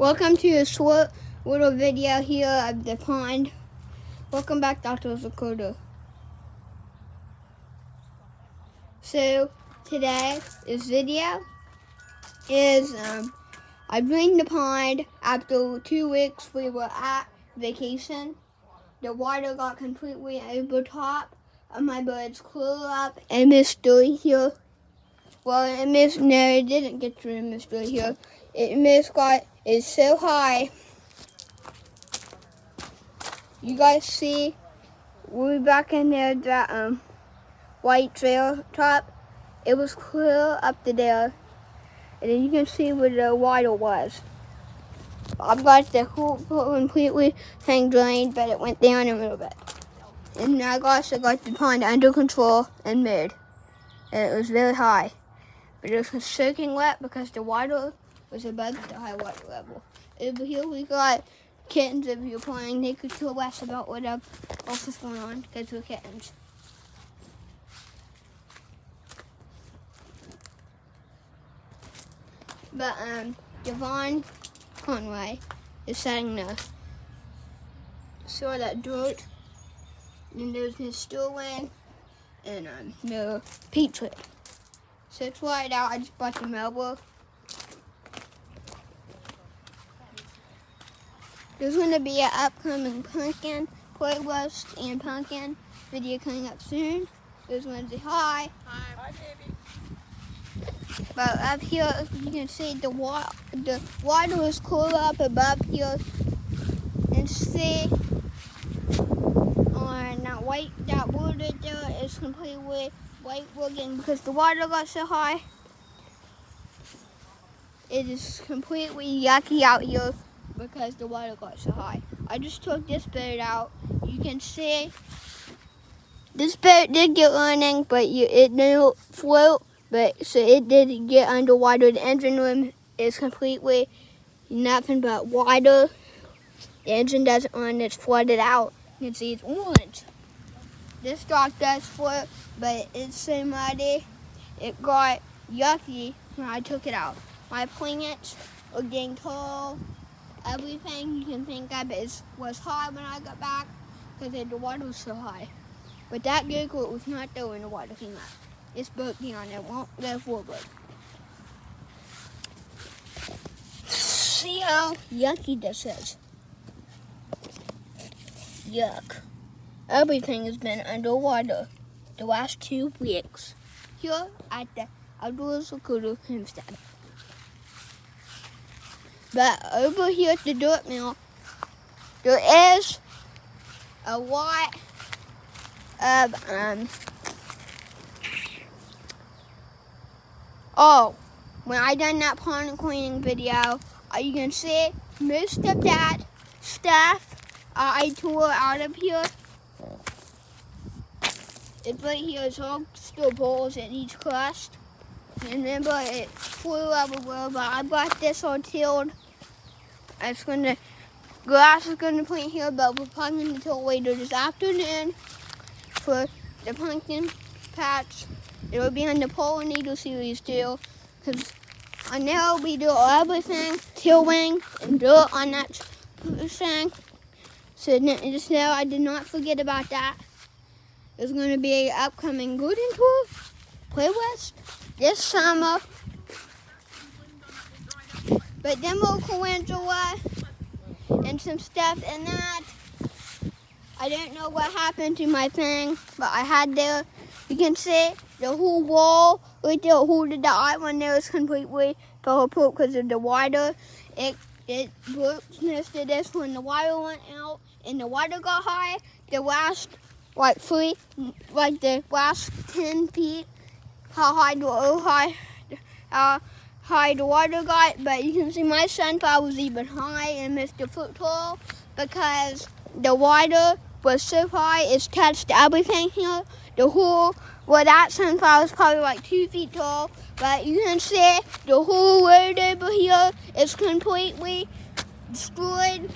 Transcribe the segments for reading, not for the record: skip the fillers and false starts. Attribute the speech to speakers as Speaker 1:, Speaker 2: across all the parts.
Speaker 1: Welcome to a short little video here of the pond. Welcome back, Dr. Zakota. So today, this video is I drained the pond after 2 weeks we were at vacation. The water got completely over top of my birds, clear up and missed through here. Well, it didn't get through Miss through here. It's so high. You guys see, we're back in there, that white trail top. It was clear up to there. And then you can see where the water was. I've got the whole completely thing drained, but it went down a little bit. And I also got the pond under control and mid. And it was very high. But it was soaking wet because the water was above the high water level. Over here we got kittens over here playing. They could care less about what else is going on because we're kittens. But Devon Conway is setting the that dirt. And there's Miss Sterling and the Petrie. So it's right out. I just bought the mower. There's going to be an upcoming pumpkin playlist and pumpkin video coming up soon. There's one to say hi.
Speaker 2: Hi, baby.
Speaker 1: But up here, you can see the water is cool up above here. And see on that water there is completely white looking because the water got so high. It is completely yucky out here because the water got so high. I just took this boat out. You can see this boat did get running, but it didn't float. But so it did get underwater. The engine room is completely nothing but water. The engine doesn't run. It's flooded out. You can see it's orange. This dock does float, but it's so muddy. It got yucky when I took it out. My plants are getting tall. Everything you can think of was high when I got back because the water was so high. But that go-kart was not there when the water came up. It's broke down. It won't go forward. See how yucky this is. Yuck. Everything has been underwater the last 2 weeks here at the Outdoors Lakota homestead. But over here at the dirt mill, there is a lot of when I done that pond cleaning video, you can see most of that stuff I tore out of here. It's right here. It's all still balls in each crust. Remember, it flew everywhere, but I got this all tilled. Grass is going to plant here, but we're probably going to till later this afternoon for the pumpkin patch. It will be on the pollinator series too, because I know we do everything, tilling and dirt on that thing. So just know I did not forget about that. There's going to be an upcoming garden tour playlist this summer. But then we'll calendula and some stuff in that. I don't know what happened to my thing, but I had there. You can see the whole wall right there holding the island there is completely fell apart because of the water. It broke most of this when the water went out and the water got high. The last the last 10 feet, how high the water got. But you can see my sunflower was even high and missed a foot tall because the water was so high. It's touched everything here. That sunflower is probably like 2 feet tall. But you can see the whole road over here is completely destroyed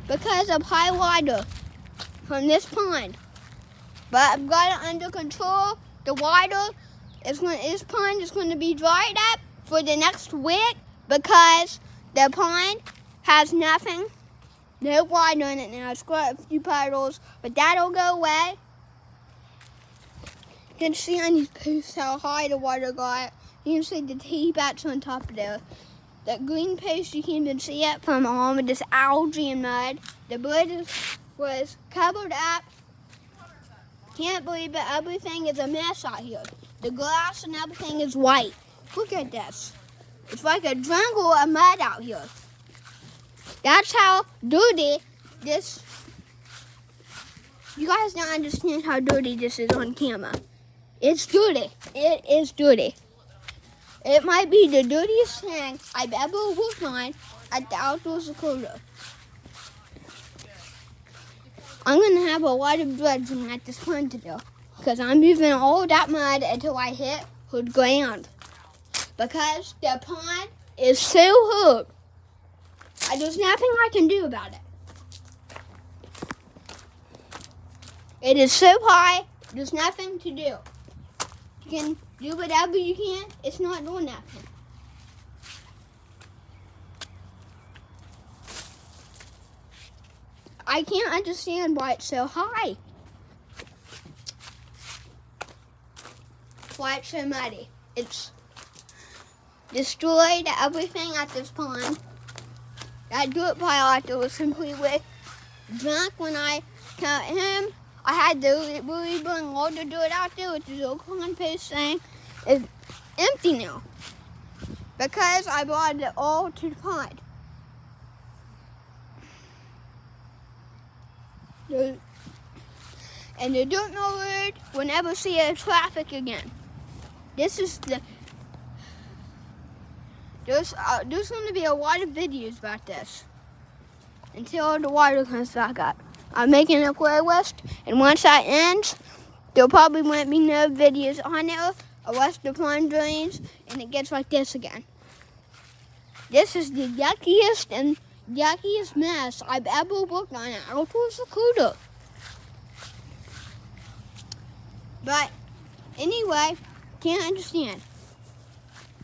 Speaker 1: because of high water from this pond. But I've got it under control. The water, this pond is going to be dried up for the next week because The pond has nothing. No water in it now. It's got a few puddles, but that'll go away. You can see on these posts how high the water got. You can see the tea bats on top of there. The green post, you can even see it from all of this algae and mud. The bridge was covered up. Can't believe it. Everything is a mess out here. The grass and everything is white. Look at this. It's like a jungle of mud out here. That's how dirty this... You guys don't understand how dirty this is on camera. It's dirty. It is dirty. It might be the dirtiest thing I've ever worked on at the Outdoor Dakota. I'm going to have a lot of dredging at this pond to do. Because I'm moving all that mud until I hit the ground. Because the pond is so hard. There's nothing I can do about it. It is so high, there's nothing to do. You can do whatever you can, it's not doing nothing. I can't understand why it's so high. Why it's so muddy. It's destroyed everything at this pond. That dirt pile out there was completely drunk when I got him. I had to really bring all the dirt out there with the little compost thing. It's empty now because I brought it all to the pond. And the dirt road will never see a traffic again. This is the... There's going to be a lot of videos about this until the water comes back up. I'm making a playlist, and once that ends, there probably won't be no videos on there unless the pond drains and it gets like this again. This is the yuckiest mess I've ever worked on at Outdoor Dakota. But anyway, can't understand.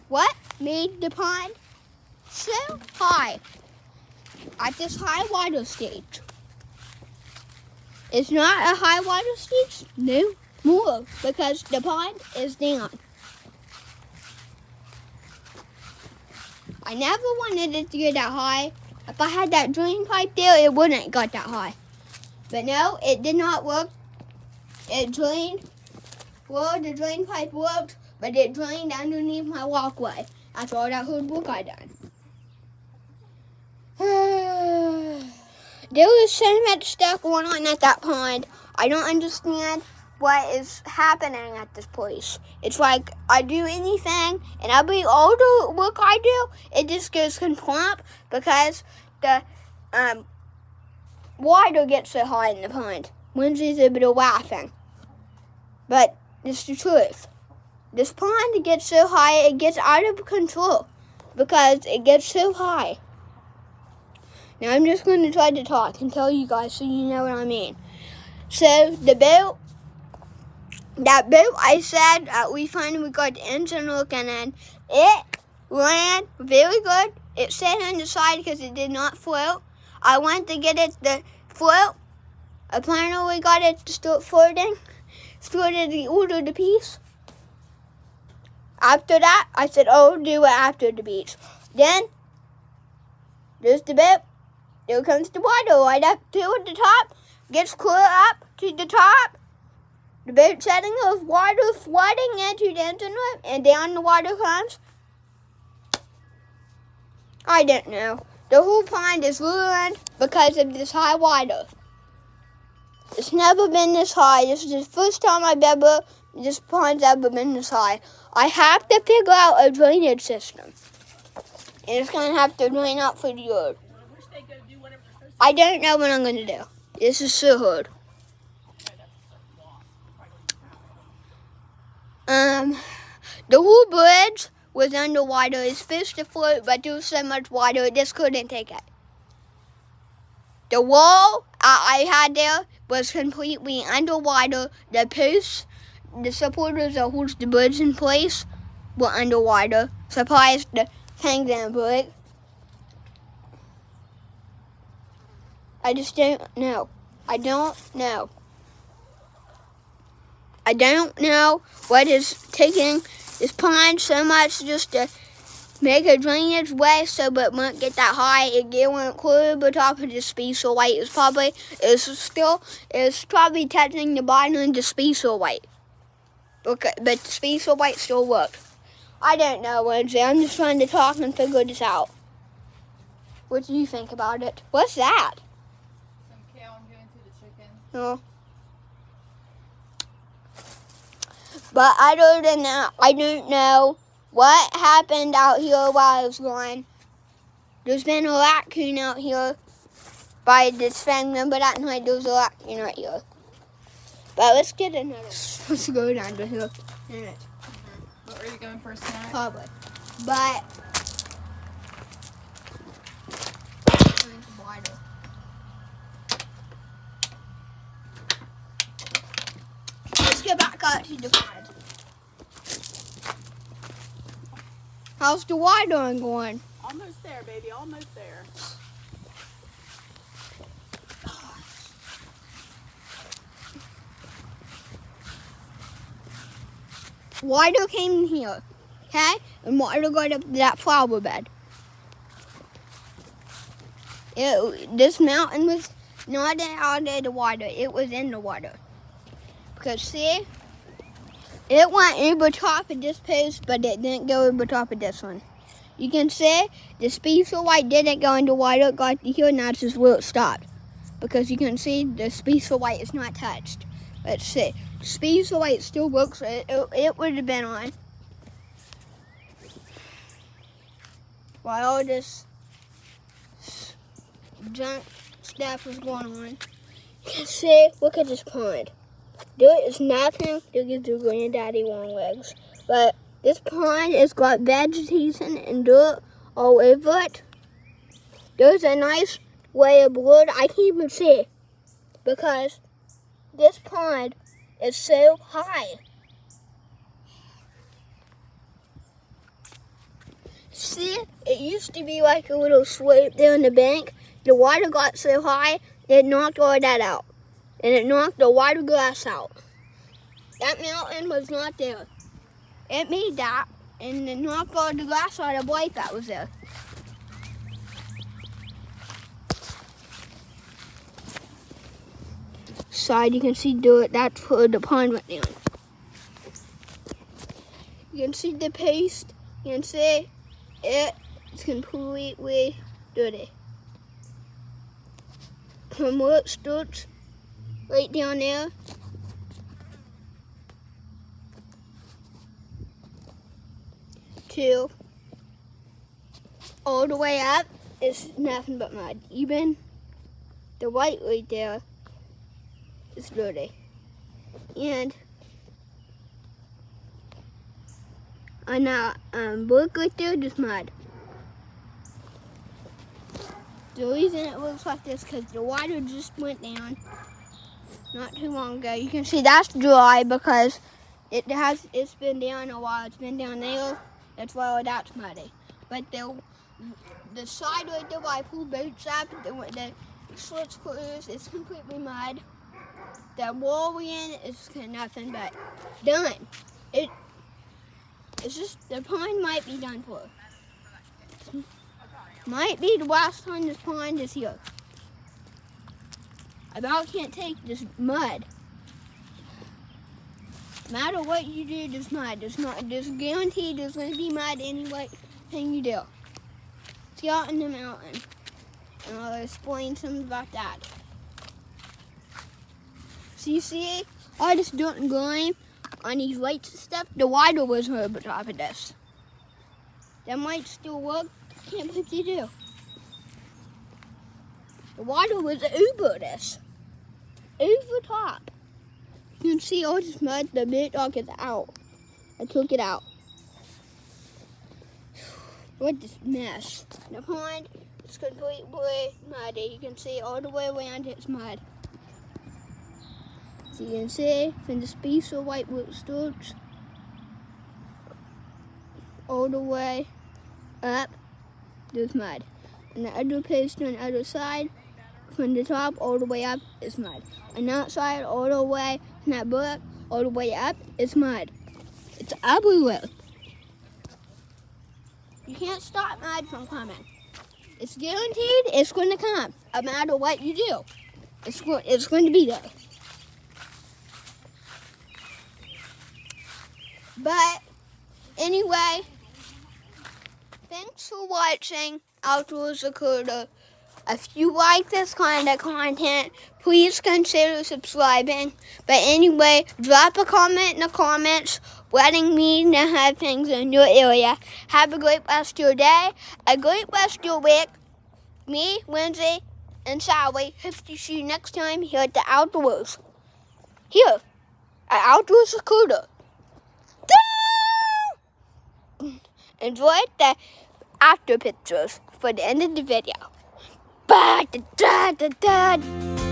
Speaker 1: What made the pond so high at this high water stage? It's not a high water stage no more because the pond is down. I never wanted it to get that high. If I had that drain pipe there, it wouldn't have got that high. But no, it did not work. It drained. Well, the drain pipe worked, but it drained underneath my walkway. That's all that hard work I done. There was so much stuff going on at that pond. I don't understand what is happening at this place. It's like I do anything, and all the work I do, it just goes complete because the water gets so high in the pond. Lindsay's a bit of laughing, but it's the truth. This pond gets so high, it gets out of control because it gets so high. Now I'm just going to try to talk and tell you guys so you know what I mean. So the boat, that boat I said we finally got the engine looking in, it ran very good. It sat on the side because it did not float. I went to get it to float. I finally got it to start floating. Started the order the piece. After that, I said, oh, do it after the beach. Then, there's the boat. There comes the water right up to the top. Gets clear up to the top. The boat setting of water flooding into the engine room, and down the water comes. I don't know. The whole pond is ruined because of this high water. It's never been this high. This is the first time this pond's ever been this high. I have to figure out a drainage system. And it's going to have to drain out for the yard. I don't know what I'm going to do. This is so hard. The whole bridge was underwater. It's supposed to float, but there was so much water, it just couldn't take it. The wall I had there was completely underwater. The posts, the supporters that holds the bridge in place were underwater. Surprised the thing didn't break. I just don't know. I don't know. I don't know what is taking this pond so much just to make a drainage way so it won't get that high. It won't climb on top of the species weight. It's probably touching the bottom of the species weight. Okay, but the species weight still worked. I don't know, Lindsay. I'm just trying to talk and figure this out. What do you think about it? What's that?
Speaker 2: Some kale I'm giving to the chicken.
Speaker 1: Oh. But other than that, I don't know what happened out here while I was gone. There's been a raccoon out here by this family member that night. There was a raccoon out here. But let's get another. Let's go down to here.
Speaker 2: What, are you going for a snack?
Speaker 1: Probably. But let's get back out to the pond. How's the water going?
Speaker 2: Almost there, baby. Almost there.
Speaker 1: Water came in here, okay? And water got up to that flower bed. This mountain was not out of the water. It was in the water. Because see, it went over top of this post, but it didn't go over top of this one. You can see the species white didn't go into water. It got to here, and that's just where it stopped. Because you can see the species white is not touched. Let's see. Species white still works. It would have been on. While all this junk stuff was going on. You can see, look at this pond. There is nothing to give to Granddaddy Longlegs. But this pond has got vegetation and dirt all over it. There's a nice way of blood I can't even see. Because this pond is so high. See, it used to be like a little slope there on the bank. The water got so high, it knocked all that out. And it knocked the water grass out. That mountain was not there. It made that, and it knocked all the grass out of the white that was there. Side, you can see dirt. That's where the pond went down. You can see the paste. You can see it's completely dirty. From where it starts, right down there, to all the way up is nothing but mud. Even the white right there is dirty. And on that book right there, just mud. The reason it looks like this because the water just went down not too long ago. You can see that's dry because it's been down a while. It's been down there. That's why that's muddy. But the side right there where I pulled boats up, the slits closed, it's completely mud. The wall we're in is nothing but done. It's just the pond might be done for. Might be the last time this pond is here. I about can't take this mud. No matter what you do, there's mud. There's guaranteed there's going to be mud anyway thing you do. It's out in the mountain. And I'll explain something about that. So you see, all this dirt and grime on these lights and stuff, the water was over top of this. That might still work. Can't believe they do. The water was over this. Over top. You can see all this mud, the big dog is out. I took it out. What this mess. The pond is completely muddy. You can see all the way around it's mud. So you can see from this piece of white wood stalks all the way up, there's mud. And the other piece on the other side, from the top all the way up is mud. And outside all the way from that book all the way up is mud. It's everywhere. You can't stop mud from coming. It's guaranteed it's going to come, no matter what you do. It's going to be there. But anyway, thanks for watching Outdoors Dakota. If you like this kind of content, please consider subscribing. But anyway, drop a comment in the comments letting me know how things in your area. Have a great rest of your day, a great rest of your week. Me, Lindsay, and Sally hope to see you next time here at the Outdoors. Here, at Outdoors Dakota. Enjoy the after pictures for the end of the video. Ba da da da da.